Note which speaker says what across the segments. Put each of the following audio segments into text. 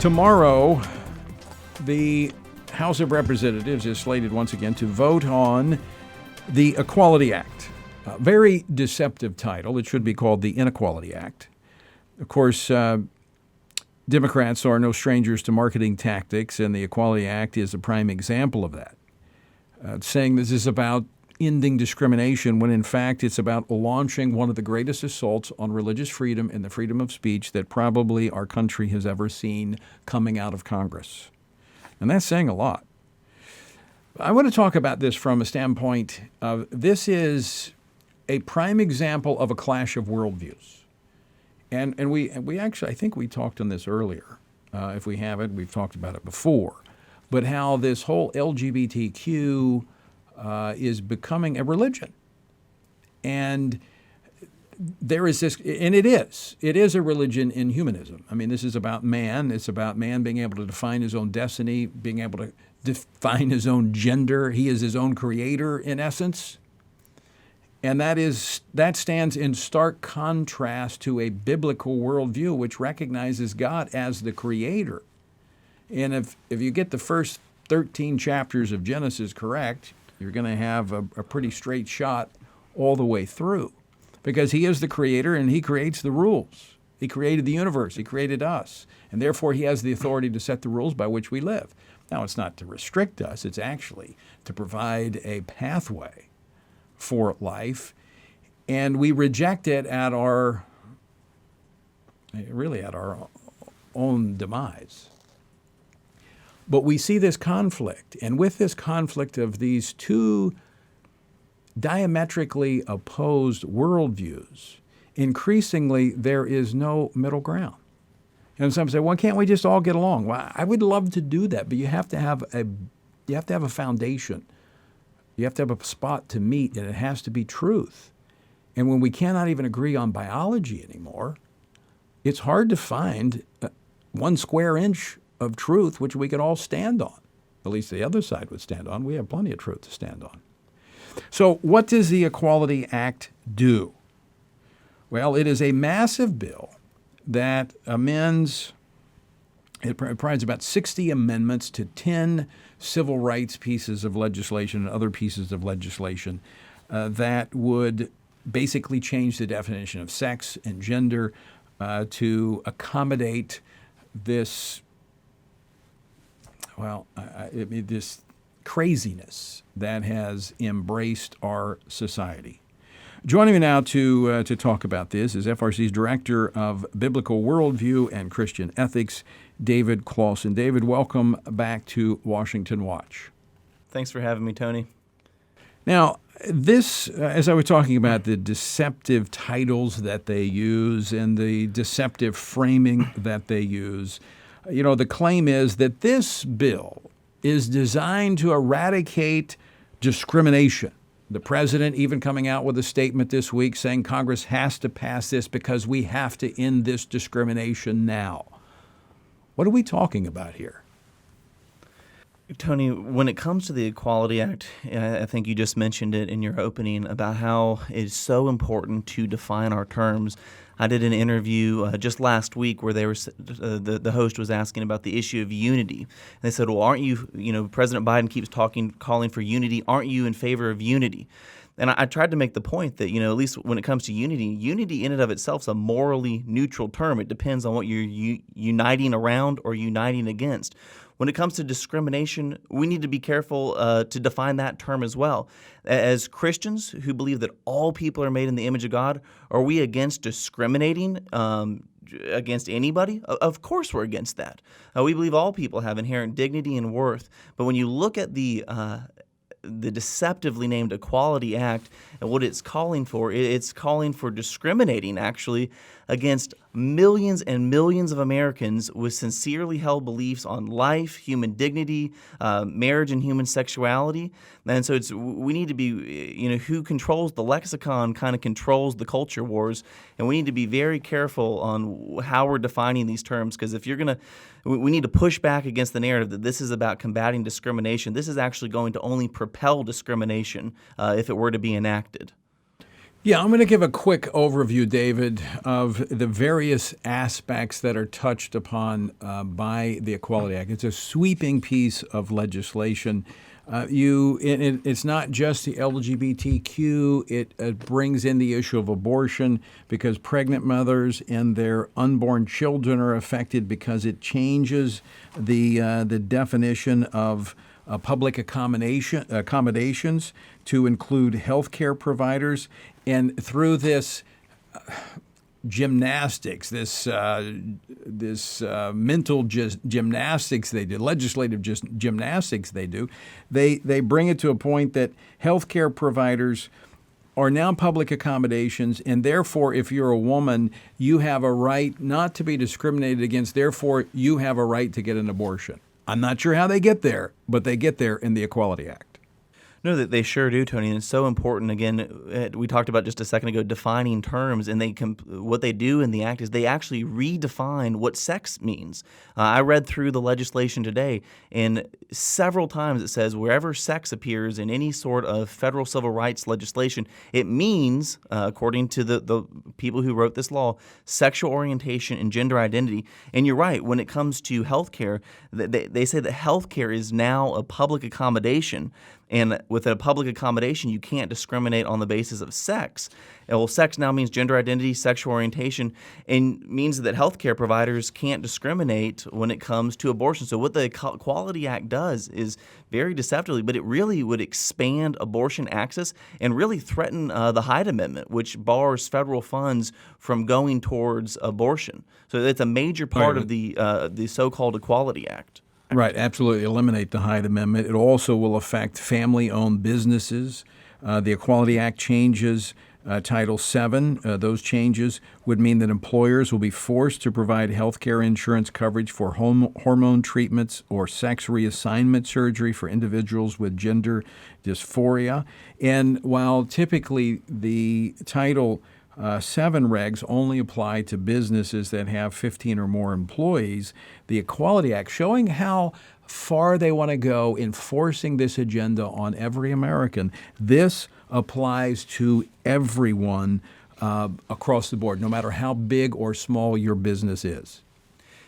Speaker 1: Tomorrow, the House of Representatives is slated once again to vote on the Equality Act. A very deceptive title. It should be called the Inequality Act. Of course, Democrats are no strangers to marketing tactics, and the Equality Act is a prime example of that. Saying this is about ending discrimination when in fact it's about launching one of the greatest assaults on religious freedom and the freedom of speech that probably our country has ever seen coming out of Congress. And that's saying a lot. I want to talk about this from a standpoint of this is a prime example of a clash of worldviews. And we actually, I think we talked on this earlier. If we haven't, we've talked about it before. But how this whole LGBTQ is becoming a religion. And there is this, and it is a religion in humanism. I mean, this is about man. It's about man being able to define his own destiny, being able to define his own gender. He is his own creator in essence. And that stands in stark contrast to a biblical worldview which recognizes God as the creator. And if you get the first 13 chapters of Genesis correct, you're going to have a pretty straight shot all the way through because he is the creator and he creates the rules. He created the universe. He created us. And therefore, he has the authority to set the rules by which we live. Now, it's not to restrict us. It's actually to provide a pathway for life. And we reject it at our own demise. But we see this conflict, and with this conflict of these two diametrically opposed worldviews, increasingly there is no middle ground. And some say, well, can't we just all get along? Well, I would love to do that, but you have to have a foundation. You have to have a spot to meet, and it has to be truth. And when we cannot even agree on biology anymore, it's hard to find 1 square inch of truth which we could all stand on. At least the other side would stand on. We have plenty of truth to stand on. So what does the Equality Act do? Well, it is a massive bill that amends, it provides about 60 amendments to 10 civil rights pieces of legislation and other pieces of legislation that would basically change the definition of sex and gender to accommodate this this craziness that has embraced our society. Joining me now to talk about this is FRC's Director of Biblical Worldview and Christian Ethics, David Closson. David, welcome back to Washington Watch.
Speaker 2: Thanks for having me, Tony.
Speaker 1: Now, this, as I was talking about the deceptive titles that they use and the deceptive framing that they use, the claim is that this bill is designed to eradicate discrimination. The president even coming out with a statement this week saying Congress has to pass this because we have to end this discrimination now. What are we talking about here?
Speaker 2: Tony, when it comes to the Equality Act, I think you just mentioned it in your opening about how it's so important to define our terms. I did an interview just last week where the host was asking about the issue of unity. And they said, well, aren't you, President Biden keeps calling for unity. Aren't you in favor of unity? And I tried to make the point that, at least when it comes to unity in and of itself is a morally neutral term. It depends on what you're uniting around or uniting against. When it comes to discrimination, we need to be careful to define that term as well. As Christians who believe that all people are made in the image of God, are we against discriminating against anybody? Of course we're against that. We believe all people have inherent dignity and worth. But when you look at the deceptively named Equality Act and what it's calling for discriminating actually against millions and millions of Americans with sincerely held beliefs on life, human dignity, marriage, and human sexuality. And so we need to be, who controls the lexicon kind of controls the culture wars, and we need to be very careful on how we're defining these terms, because if we need to push back against the narrative that this is about combating discrimination. This is actually going to only propel discrimination if it were to be enacted.
Speaker 1: Yeah, I'm going to give a quick overview, David, of the various aspects that are touched upon by the Equality Act. It's a sweeping piece of legislation. It's not just the LGBTQ. It brings in the issue of abortion because pregnant mothers and their unborn children are affected because it changes the definition of public accommodations to include healthcare providers. And through this gymnastics, this mental gymnastics they do, legislative gymnastics they do, they bring it to a point that healthcare providers are now public accommodations, and therefore, if you're a woman, you have a right not to be discriminated against. Therefore, you have a right to get an abortion. I'm not sure how they get there, but they get there in the Equality Act.
Speaker 2: No, that they sure do, Tony, and it's so important. Again, we talked about just a second ago defining terms, and what they do in the act is they actually redefine what sex means. I read through the legislation today, and several times it says wherever sex appears in any sort of federal civil rights legislation, it means, according to the people who wrote this law, sexual orientation and gender identity. And you're right, when it comes to health care, they say that health care is now a public accommodation. And with a public accommodation, you can't discriminate on the basis of sex. Well, sex now means gender identity, sexual orientation, and means that healthcare providers can't discriminate when it comes to abortion. So what the Equality Act does is very deceptively, but it really would expand abortion access and really threaten the Hyde Amendment, which bars federal funds from going towards abortion. So it's a major part of the so-called Equality Act.
Speaker 1: Right, absolutely. Eliminate the Hyde Amendment. It also will affect family-owned businesses. The Equality Act changes Title VII. Those changes would mean that employers will be forced to provide health care insurance coverage for hormone treatments or sex reassignment surgery for individuals with gender dysphoria. And while typically the Title 7 regs only apply to businesses that have 15 or more employees, the Equality Act, showing how far they want to go in forcing this agenda on every American, this applies to everyone across the board, no matter how big or small your business is.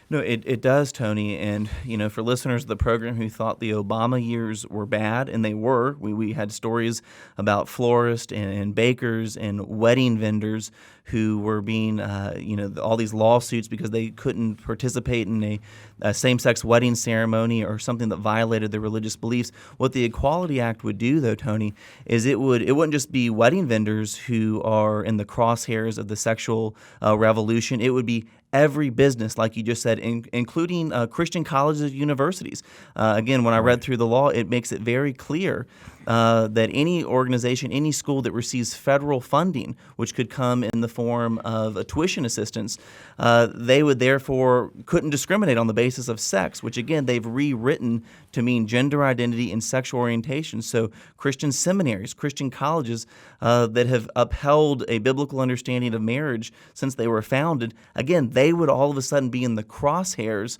Speaker 2: No, it does, Tony. And, for listeners of the program who thought the Obama years were bad, and they were, we had stories about florists and bakers and wedding vendors who were being, all these lawsuits because they couldn't participate in a same-sex wedding ceremony or something that violated their religious beliefs. What the Equality Act would do, though, Tony, is it wouldn't just be wedding vendors who are in the crosshairs of the sexual revolution. It would be every business, like you just said, including Christian colleges and universities. Again, when I read through the law, it makes it very clear that any organization, any school that receives federal funding, which could come in the form of a tuition assistance, they would therefore couldn't discriminate on the basis of sex, which again they've rewritten to mean gender identity and sexual orientation. So Christian seminaries, Christian colleges that have upheld a biblical understanding of marriage since they were founded, again, they would all of a sudden be in the crosshairs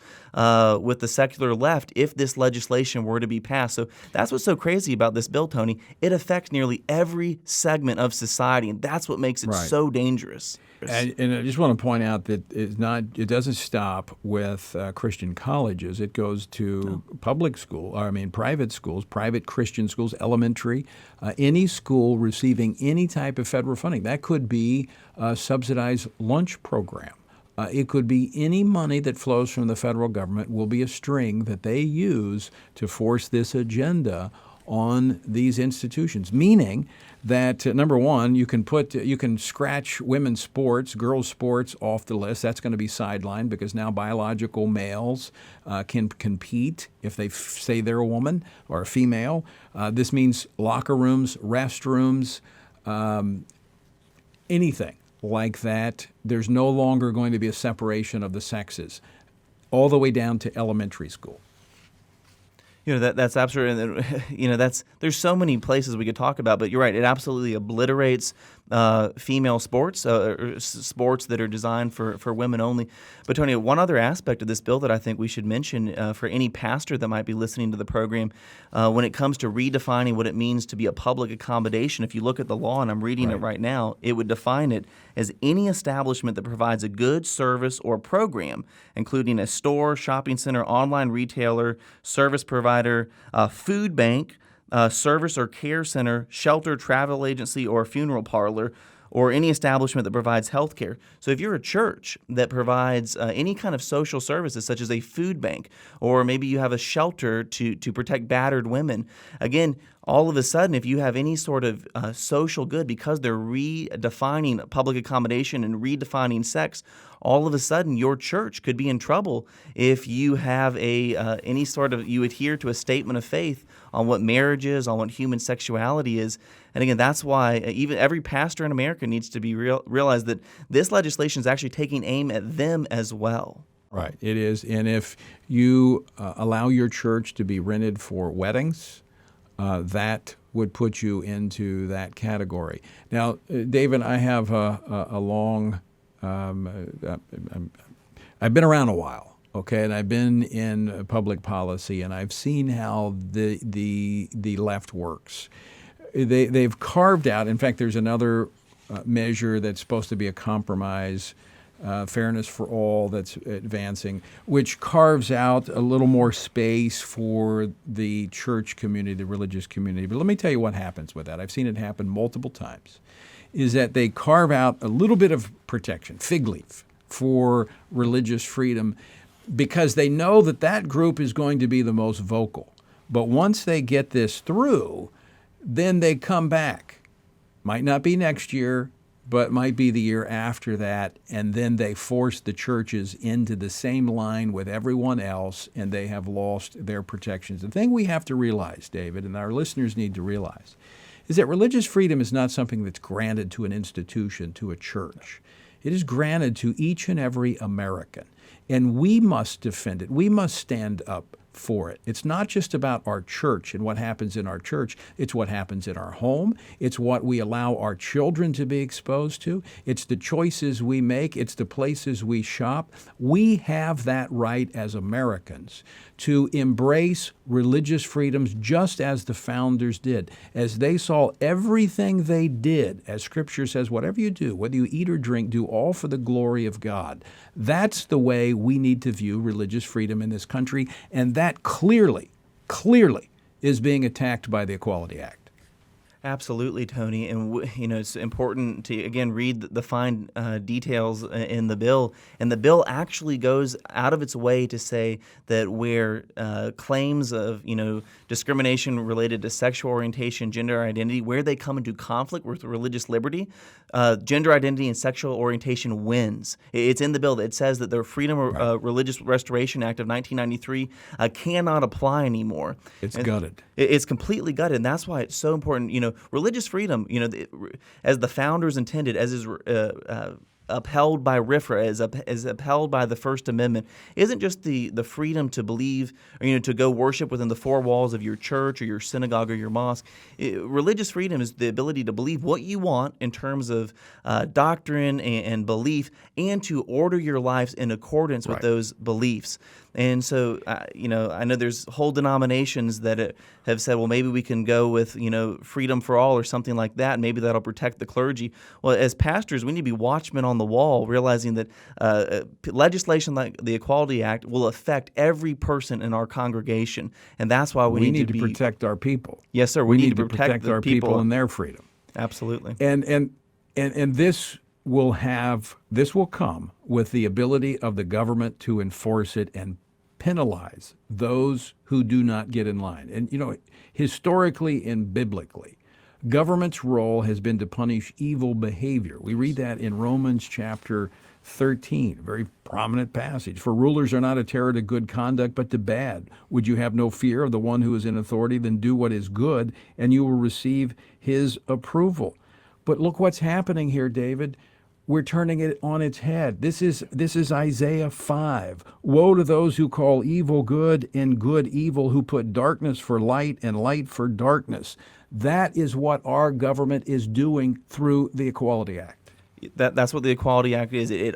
Speaker 2: with the secular left if this legislation were to be passed. So that's what's so crazy about this bill, Tony. It affects nearly every segment of society, and that's what makes it so dangerous.
Speaker 1: And I just want to point out that it doesn't stop with Christian colleges. It goes to private schools, private Christian schools, elementary, any school receiving any type of federal funding. That could be a subsidized lunch program. It could be any money that flows from the federal government will be a string that they use to force this agenda on these institutions, meaning that, number one, you can scratch women's sports, girls' sports off the list. That's going to be sidelined because now biological males can compete if they say they're a woman or a female. This means locker rooms, restrooms, anything like that. There's no longer going to be a separation of the sexes, all the way down to elementary school.
Speaker 2: That's absolutely, there's so many places we could talk about, but you're right. It absolutely obliterates female sports, or sports that are designed for women only. But Tony, one other aspect of this bill that I think we should mention for any pastor that might be listening to the program, when it comes to redefining what it means to be a public accommodation, if you look at the law, and I'm reading it right now, it would define it as any establishment that provides a good service or program, including a store, shopping center, online retailer, service provider, food bank, service or care center, shelter, travel agency, or funeral parlor, or any establishment that provides health care. So if you're a church that provides any kind of social services, such as a food bank, or maybe you have a shelter to protect battered women, again, all of a sudden, if you have any sort of social good, because they're redefining public accommodation and redefining sex, all of a sudden your church could be in trouble if you have any sort of, you adhere to a statement of faith on what marriage is, on what human sexuality is. And again, that's why even every pastor in America needs to be realize that this legislation is actually taking aim at them as well.
Speaker 1: Right, it is. And if you allow your church to be rented for weddings, that would put you into that category. Now, David, I have a long, I've been around a while, okay, and I've been in public policy, and I've seen how the left works. They've carved out, in fact, there's another measure that's supposed to be a compromise, Fairness for All, that's advancing, which carves out a little more space for the church community, the religious community. But let me tell you what happens with that. I've seen it happen multiple times, is that they carve out a little bit of protection, fig leaf, for religious freedom, because they know that that group is going to be the most vocal. But once they get this through, then they come back. Might not be next year, but might be the year after that, and then they force the churches into the same line with everyone else, and they have lost their protections. The thing we have to realize, David, and our listeners need to realize, is that religious freedom is not something that's granted to an institution, to a church. It is granted to each and every American, and we must defend it. We must stand up for it. It's not just about our church and what happens in our church. It's what happens in our home. It's what we allow our children to be exposed to. It's the choices we make. It's the places we shop. We have that right as Americans to embrace religious freedoms just as the founders did. As they saw everything they did, as Scripture says, whatever you do, whether you eat or drink, do all for the glory of God. That's the way we need to view religious freedom in this country, and that clearly is being attacked by the Equality Act.
Speaker 2: Absolutely, Tony. And it's important to, again, read the fine details in the bill. And the bill actually goes out of its way to say that where claims of, discrimination related to sexual orientation, gender identity, where they come into conflict with religious liberty, gender identity and sexual orientation wins. It's in the bill that it says that the Freedom of Religious Restoration Act of 1993 cannot apply anymore.
Speaker 1: It's gutted.
Speaker 2: It's completely gutted, and that's why it's so important. Religious freedom, as the founders intended, as is upheld by RFRA, as upheld by the First Amendment, isn't just the freedom to believe or to go worship within the four walls of your church or your synagogue or your mosque. Religious freedom is the ability to believe what you want in terms of doctrine and belief, and to order your lives in accordance with those beliefs. And so, I know there's whole denominations that have said, well, maybe we can go with, freedom for all or something like that, and maybe that'll protect the clergy. Well, as pastors, we need to be watchmen on the wall, realizing that legislation like the Equality Act will affect every person in our congregation, and that's why we need to
Speaker 1: protect our people.
Speaker 2: Yes, sir. We need to protect
Speaker 1: our people and their freedom.
Speaker 2: Absolutely.
Speaker 1: And this will come with the ability of the government to enforce it and penalize those who do not get in line. And, historically and biblically, government's role has been to punish evil behavior. We read that in Romans chapter 13, a very prominent passage. For rulers are not a terror to good conduct, but to bad. Would you have no fear of the one who is in authority? Then do what is good, and you will receive his approval. But look what's happening here, David. we're turning it on its head. This is Isaiah 5. Woe to those who call evil good and good evil, who put darkness for light and light for darkness. That is what our government is doing through the Equality Act.
Speaker 2: That's what the Equality Act is. It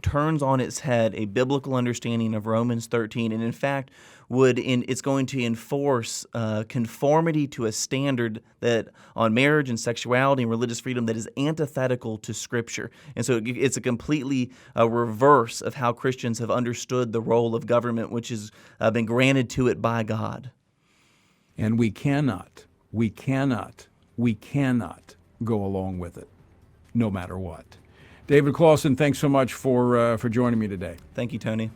Speaker 2: turns on its head a biblical understanding of Romans 13, and in fact, it's going to enforce conformity to a standard that on marriage and sexuality and religious freedom that is antithetical to Scripture. And so it's a completely reverse of how Christians have understood the role of government, which has been granted to it by God.
Speaker 1: And we cannot go along with it, no matter what. David Closson, thanks so much for joining me today.
Speaker 2: Thank you, Tony.